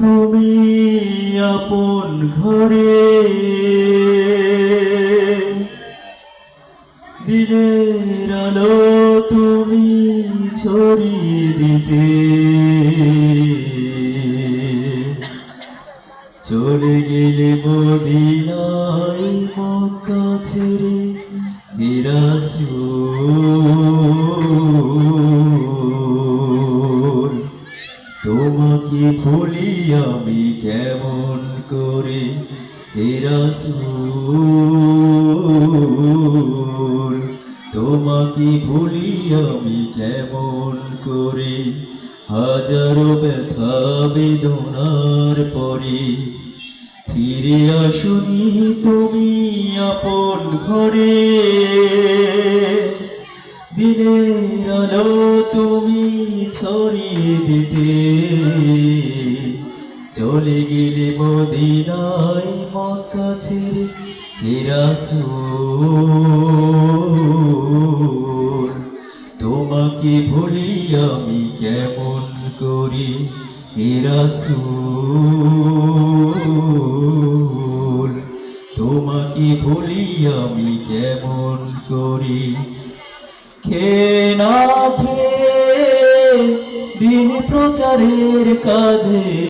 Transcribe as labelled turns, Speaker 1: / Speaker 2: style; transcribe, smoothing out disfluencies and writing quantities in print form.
Speaker 1: তুমি আপন ঘরে দিনের আলো তুমি ছড়িয়ে দিতে চলে গেলে মদিনায় মক্কা ছেড়ে হে রাসূল তোমাকে ভুলি আমি কেমন করে হে রাসূল তোমাকে ভুলি আমি কেমন করে হাজারো ব্যথা বেদনার পরে ফিরে আসুনি তুমি আপন ঘরে দিনের আলো তুমি ছড়িয়ে দিতে চলে গেলে মদিনায় মক্কা ছেড়ে হে রাসূল তোমাকে ভুলি আমি কেমন করি হে রাসূল তোমাকে ভুলি আমি কেমন করি খেয়ে না খেয়ে দিন প্রচারের কাজে